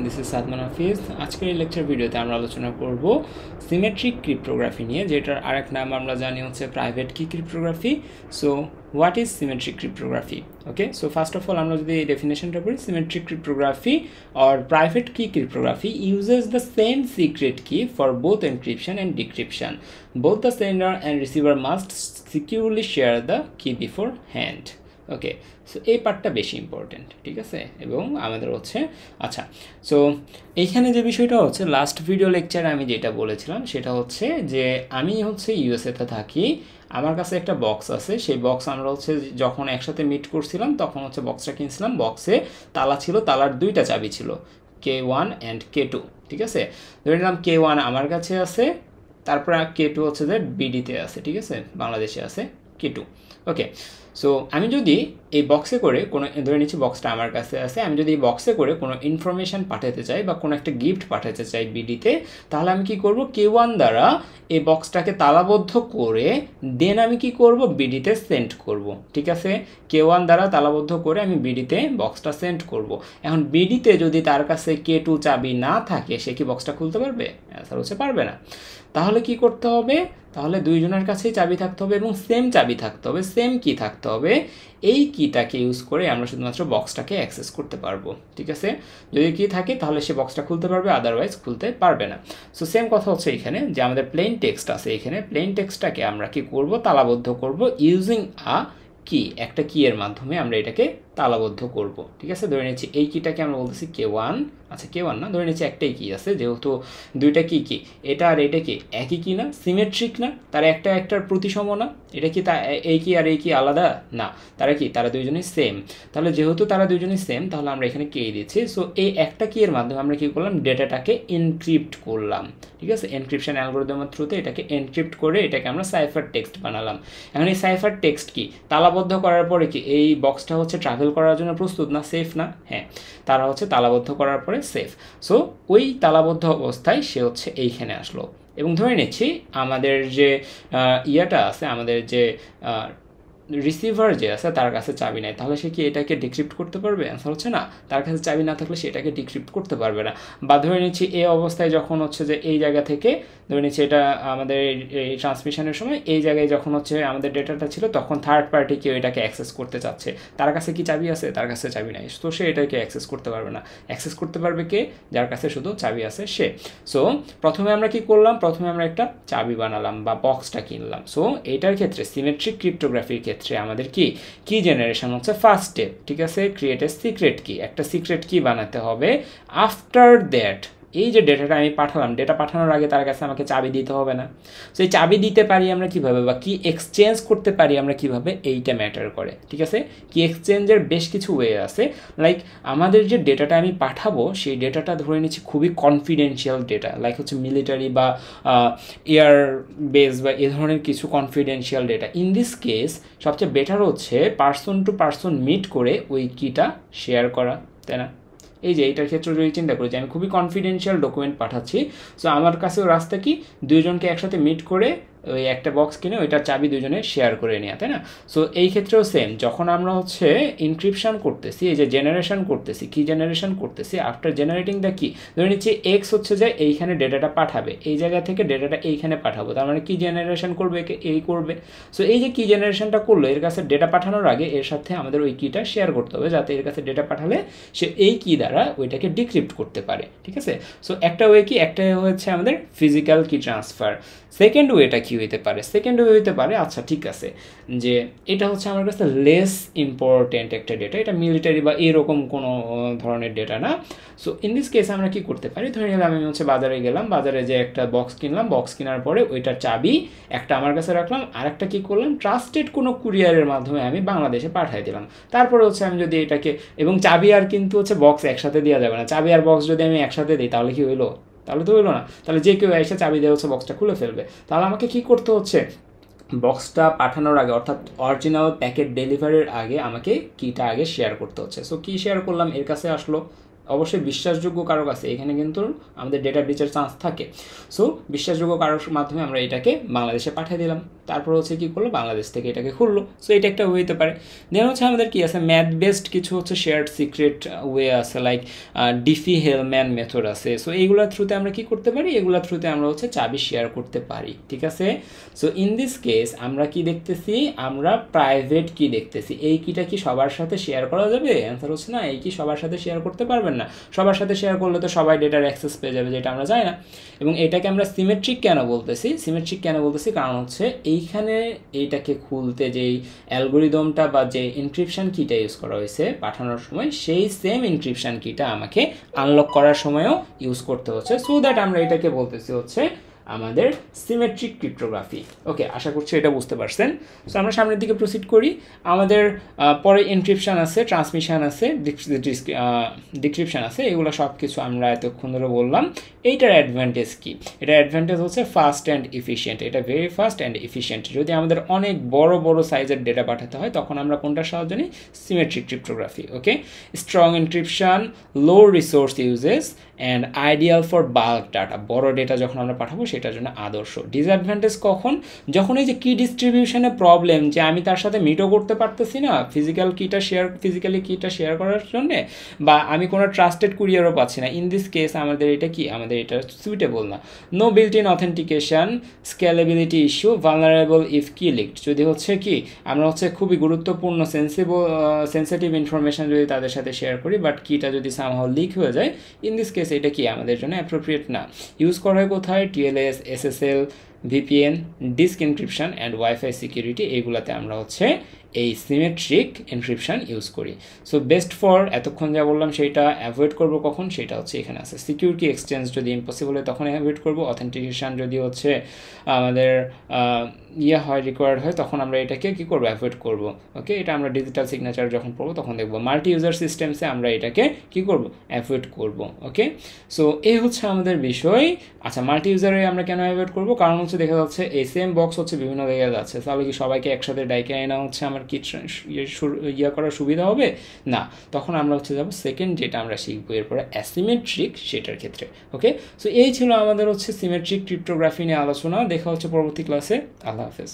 This is Sadman হাফিজ। আজকের এই lecture ভিডিওতে আমরা আলোচনা করব সিমেট্রিক ক্রিপ্টোগ্রাফি নিয়ে, যেটার আরেক নাম আমরা জানি হচ্ছে প্রাইভেট কি cryptography. So what is symmetric cryptography? Okay, so first of all আমরা যদি এই ডেফিনেশনটা পড়ি, symmetric cryptography or private key cryptography uses the same secret key for both encryption and decryption. Both the sender and receiver must securely share the key beforehand. Okay, so এই পার্টটা বেশি important, ঠিক আছে? এবং আমাদের হচ্ছে আচ্ছা, সো এইখানে যে বিষয়টা হচ্ছে লাস্ট ভিডিও লেকচারে আমি যেটা বলেছিলাম সেটা হচ্ছে যে আমি হচ্ছে ইউএসএতে থাকি, আমার কাছে একটা বক্স আছে, সেই বক্স আমরা হচ্ছে যখন একসাথে মিট করছিলাম তখন হচ্ছে বক্সটা কিনছিলাম, বক্সে তালা ছিল, তালার দুইটা চাবি ছিল, K1 অ্যান্ড K2, ঠিক আছে? ধরে নিলাম K1 আমার কাছে আছে, তারপর K2 হচ্ছে যে বিডিতে আছে, ঠিক আছে, বাংলাদেশে আছে K2। ওকে, সো আমি যদি এই বক্সে করে কোনো, ধরে নিচ্ছি বক্সটা আমার কাছে আছে, আমি যদি এই বক্সে করে কোনো ইনফরমেশান পাঠাতে চাই বা কোনো একটা গিফট পাঠাতে চাই বিডিতে, তাহলে আমি কি করব, K1 দ্বারা এই বক্সটাকে তালাবদ্ধ করে দেন আমি কি করব, বিডিতে সেন্ড করব, ঠিক আছে? K1 দ্বারা তালাবদ্ধ করে আমি বিডিতে বক্সটা সেন্ড করব। এখন বিডিতে যদি তার কাছে K2 চাবি না থাকে, সে কি বক্সটা খুলতে পারবে? অ্যান্সার হচ্ছে পারবে না। তাহলে কি করতে হবে? তাহলে দুইজনের কাছেই চাবি থাকতে হবে এবং সেম চাবি থাকতে হবে, সেম কি থাকতে হবে। এই কিটাকে ইউজ করে আমরা শুধুমাত্র বক্সটাকে অ্যাক্সেস করতে পারবো, ঠিক আছে? যদি কি থাকে তাহলে সে বক্সটা খুলতে পারবে, আদারওয়াইজ খুলতে পারবে না। সো সেম কথা হচ্ছে এখানে যে আমাদের প্লেন টেক্সট আছে, এখানে প্লেন টেক্সটটাকে আমরা কি করব, তালাবদ্ধ করব ইউজিং আ কি, একটা কি এর মাধ্যমে আমরা এটাকে তালাবদ্ধ করব, ঠিক আছে? ধরে নিচ্ছি এই কিটাকে আমরা বলতেছি K1, আচ্ছা K1 না, ধরে নিচ্ছি একটাই কি আছে, যেহেতু দুইটা কি কি, এটা আর এটা কি একই কি না, সিমেট্রিক না, তারা একটা একটার প্রতিসম না, এটা কি তা এই কি আর এই কি আলাদা না, তারা কি, তারা দুইজনই সেম। তাহলে যেহেতু তারা দুইজনই সেম, তাহলে আমরা এখানে কে দিচ্ছি। সো এই একটা কি এর মাধ্যমে আমরা কি করলাম, ডেটাটাকে এনক্রিপ্ট করলাম, ঠিক আছে? এনক্রিপশন অ্যালগরিদমের থ্রুতে এটাকে এনক্রিপ্ট করে এটাকে আমরা সাইফার টেক্সট বানালাম। এখন এই সাইফার টেক্সট কি, তালাবদ্ধ করার পরে কি এই বক্সটা হচ্ছে ট্রাভেল করার জন্য প্রস্তুত না, সেফ না? হ্যাঁ, তারা হচ্ছে তালাবদ্ধ করার পরে সেফ। সো ওই তালাবদ্ধ অবস্থায় সে হচ্ছে এইখানে আসলো এবং ধরে নিচ্ছি আমাদের যে ইয়াটা আছে, আমাদের যে রিসিভার যে আছে তার কাছে চাবি নেই, তাহলে সে কি এটাকে ডিক্রিপ্ট করতে পারবে? অ্যান্সার হচ্ছে না, তার কাছে চাবি না থাকলে সে এটাকে ডিক্রিপ্ট করতে পারবে না। বা ধরে নিচ্ছি এই অবস্থায় যখন হচ্ছে যে এই জায়গা থেকে, ধরে নিচ্ছি এটা আমাদের এই ট্রান্সমিশনের সময় এই জায়গায় যখন হচ্ছে আমাদের ডেটাটা ছিল, তখন থার্ড পার্টি কেউ এটাকে অ্যাক্সেস করতে চাচ্ছে, তার কাছে কি চাবি আছে? তার কাছে চাবি নাই, তো সে এটাকে অ্যাক্সেস করতে পারবে না। অ্যাক্সেস করতে পারবে কে? যার কাছে শুধু চাবি আছে সে। সো প্রথমে আমরা কি করলাম, প্রথমে আমরা একটা চাবি বানালাম বা বক্সটা কিনলাম। সো এইটার ক্ষেত্রে সিমেট্রিক ক্রিপ্টোগ্রাফির ক্ষেত্রে আমাদের কি কি জেনারেশন হচ্ছে ফার্স্ট স্টেপ, ঠিক আছে? ক্রিয়েট এ সিক্রেট কি, একটা সিক্রেট কি বানাতে হবে। আফটার দ্যাট এই যে ডেটাটা আমি পাঠালাম, ডেটা পাঠানোর আগে তার কাছে আমাকে চাবি দিতে হবে না? সো এই চাবি দিতে পারি আমরা কিভাবে, বা কি এক্সচেঞ্জ করতে পারি আমরা কিভাবে, এইটা ম্যাটার করে, ঠিক আছে? কি এক্সচেঞ্জের বেশ কিছু ওয়ে আছে। লাইক আমাদের যে ডেটাটা আমি পাঠাবো, সেই ডেটাটা ধরে নিচ্ছি খুবই কনফিডেন্সিয়াল ডেটা, লাইক হচ্ছে মিলিটারি বা এয়ার বেস বা এ ধরনের কিছু confidential data. In this case সবচেয়ে বেটার হচ্ছে পার্সন টু পার্সন মিট করে ওই কিটা শেয়ার করা, তাই না? এই যে এইটার ক্ষেত্রে যদি চিন্তা করি যে আমি খুবই কনফিডেন্সিয়াল ডকুমেন্ট পাঠাচ্ছি, সো আমার কাছেও রাস্তা কি, দুইজনকে একসাথে মিট করে ওই একটা বক্স কিনে ওইটার চাবি দুজনে শেয়ার করে নেওয়া, তাই না? সো এই ক্ষেত্রেও সেম, যখন আমরা হচ্ছে ইনক্রিপশন করতেছি, এই যে জেনারেশন করতেছি, কি জেনারেশন করতেছি, আফটার জেনারেটিং দ্য কি, ধরে নিচ্ছি এক্স হচ্ছে যে এইখানে ডেটাটা পাঠাবে, এই জায়গা থেকে ডেটাটা এইখানে পাঠাবো, তার মানে কি জেনারেশন করবে, এই করবে। সো এই যে কি জেনারেশনটা করলো, এর কাছে ডেটা পাঠানোর আগে এর সাথে আমাদের ওই কিটা শেয়ার করতে হবে, যাতে এর কাছে ডেটা পাঠালে সে এই কি দ্বারা ওইটাকে ডিক্রিপ্ট করতে পারে, ঠিক আছে? সো একটা ওয়ে কি, একটা হচ্ছে আমাদের ফিজিক্যাল কি ট্রান্সফার। সেকেন্ড ওয়েটা কি হইতে পারে? সেকেন্ড ওয়ে হইতে পারে, আচ্ছা ঠিক আছে, যে এটা হচ্ছে আমার কাছে লেস ইম্পর্টেন্ট একটা ডেটা, এটা মিলিটারি বা এরকম কোনো ধরনের ডেটা না। সো ইন দিস কেস আমরা কি করতে পারি, ধরে নিলাম আমি হচ্ছে বাজারে গেলাম, বাজারে যে একটা বক্স কিনলাম, বক্স কেনার পরে ওইটার চাবি একটা আমার কাছে রাখলাম, আর একটা কি করলাম, ট্রাস্টেড কোনো কুরিয়ারের মাধ্যমে আমি বাংলাদেশে পাঠিয়ে দিলাম। তারপরে হচ্ছে আমি যদি এটাকে, এবং চাবি আর কিন্তু হচ্ছে বক্স একসাথে দেওয়া যাবে না, চাবি আর বক্স যদি আমি একসাথে দিই তাহলে কি হইলো? তাহলে তো হইলো না। তাহলে যে কেউ এসে চাবি দিয়ে হচ্ছে বক্সটা খুলে ফেলবে। তাহলে আমাকে কি করতে হচ্ছে, বক্সটা পাঠানোর আগে অর্থাৎ অরিজিনাল প্যাকেট ডেলিভারির আগে আমাকে কিটা আগে শেয়ার করতে হচ্ছে। সো কি শেয়ার করলাম, এর কাছে আসলো, অবশ্যই বিশ্বাসযোগ্য কারো কাছে এখানে কিন্তু আমাদের ডেটা ব্রিচের চান্স থাকে। সো বিশ্বাসযোগ্য কারোর মাধ্যমে আমরা এটাকে বাংলাদেশে পাঠিয়ে দিলাম, তারপর হচ্ছে কী করলো, বাংলাদেশ থেকে এটাকে খুললো। সো এটা একটা ওয়ে হতে পারে। দেন হচ্ছে আমাদের কি আছে, ম্যাথ বেসড কিছু হচ্ছে শেয়ার্ড সিক্রেট ওয়ে আছে, লাইক ডিফি-হেলম্যান মেথড আছে। সো এইগুলোর থ্রুতে আমরা কি করতে পারি, এগুলোর থ্রুতে আমরা হচ্ছে চাবি শেয়ার করতে পারি, ঠিক আছে। সো ইন দিস কেস আমরা কি দেখতেছি, আমরা প্রাইভেট কি দেখতেছি। এই কিটা কি সবার সাথে শেয়ার করা যাবে? অ্যান্সার হচ্ছে না, এই কি সবার সাথে শেয়ার করতে পারবেন না। সবার সাথে শেয়ার করলে তো সবাই ডেটার অ্যাক্সেস পেয়ে যাবে, যেটা আমরা চাই না। এবং এটাকে আমরা সিমেট্রিক কেন বলতেছি, সিমেট্রিক কেন বলতেছি, কারণ হচ্ছে এইখানে এইটাকে খুলতে যেই অ্যালগোরিদমটা বা যে এনক্রিপশন কিটা ইউজ করা হয়েছে পাঠানোর সময়, সেই সেম এনক্রিপশন কিটা আমাকে আনলক করার সময়ও ইউজ করতে হচ্ছে। সো দ্যাট আমরা এটাকে বলতেছি হচ্ছে আমাদের সিমেট্রিক ক্রিপ্টোগ্রাফি। ওকে, আশা করছি এটা বুঝতে পারছেন। সো আমরা সামনের দিকে প্রসিড করি। আমাদের পরে এনক্রিপশন আছে, ট্রান্সমিশন আছে, ডিক্রিপশন আছে, এগুলো সব কিছু আমরা এতক্ষণ ধরে বললাম। এইটার অ্যাডভান্টেজ কি? এটার অ্যাডভান্টেজ হচ্ছে ফাস্ট অ্যান্ড এফিশিয়েন্ট। এটা ভেরি ফাস্ট অ্যান্ড এফিশিয়েন্ট। যদি আমাদের অনেক বড় বড় সাইজের ডেটা পাঠাতে হয় তখন আমরা কোনটার সাহায্য নিই? Symmetric cryptography. Okay, strong encryption, low resource uses and ideal for bulk data. বড় ডেটা যখন আমরা পাঠাবো সেটার জন্য আদর্শ। ডিসঅ্যাডভান্টেজ কখন? যখন এই যে কি ডিস্ট্রিবিউশনে প্রবলেম, যে আমি তার সাথে মিটও করতে পারতেছি না ফিজিক্যালি কিটা শেয়ার করার জন্য, বা আমি কোনো ট্রাস্টেড কুরিয়ারও পাচ্ছি না। ইন দিস কেস আমাদের এটা কি, আমাদের এটা সুইটেবল না। No built in authentication, scalability issue, vulnerable if কি লিকড। যদি হচ্ছে কি আমরা হচ্ছে খুবই গুরুত্বপূর্ণ সেন্সিটিভ ইনফরমেশন যদি তাদের সাথে শেয়ার করি, বাট কিটা যদি সামহাও লিক হয়ে যায়, ইন দিস কেস এটা কি আমাদের জন্য অ্যাপ্রোপ্রিয়েট না। ইউজ করা হয় কোথায়? TLS, SSL, VPN, disk encryption and wifi security, এইগুলাতে আমরা হচ্ছে এই সিমেট্রিক এনক্রিপশন ইউজ করি। সো বেস্ট ফর এতক্ষণ যা বললাম সেটা অ্যাভয়েড করব কখন, সেটা হচ্ছে এখানে আছে। সিকিউর কি এক্সচেঞ্জ যদি ইম্পসিবল হয় তখন অ্যাভয়েড করব। অথেন্টিকেশন যদি হচ্ছে আমাদের হয় রিকোয়ার্ড হয় তখন আমরা এটাকে কী করবো, অ্যাভয়েড করব। ওকে, এটা আমরা ডিজিটাল সিগনেচার যখন পড়বো তখন দেখবো। মাল্টি ইউজার সিস্টেমসে আমরা এটাকে কী করব, অ্যাভয়েড করব। ওকে, সো এই হচ্ছে আমাদের বিষয়। আচ্ছা, মাল্টি ইউজারে আমরা কেন অ্যাভয়েড করবো? কারণ হচ্ছে দেখা যাচ্ছে এই সেম বক্স হচ্ছে বিভিন্ন জায়গায় যাচ্ছে, তাহলে কি সবাইকে একসাথে ডাইকে আনা হচ্ছে আমার কি করার সুবিধা হবে না। তখন আমরা হচ্ছে যাবো সেকেন্ড, যেটা আমরা শিখবো এরপরে অ্যাসিমেট্রিক, সেটার ক্ষেত্রে। ওকে, সো এই ছিল আমাদের হচ্ছে সিমেট্রিক ক্রিপ্টোগ্রাফি নিয়ে আলোচনা। দেখা হচ্ছে পরবর্তী ক্লাসে। আল্লাহ হাফেজ।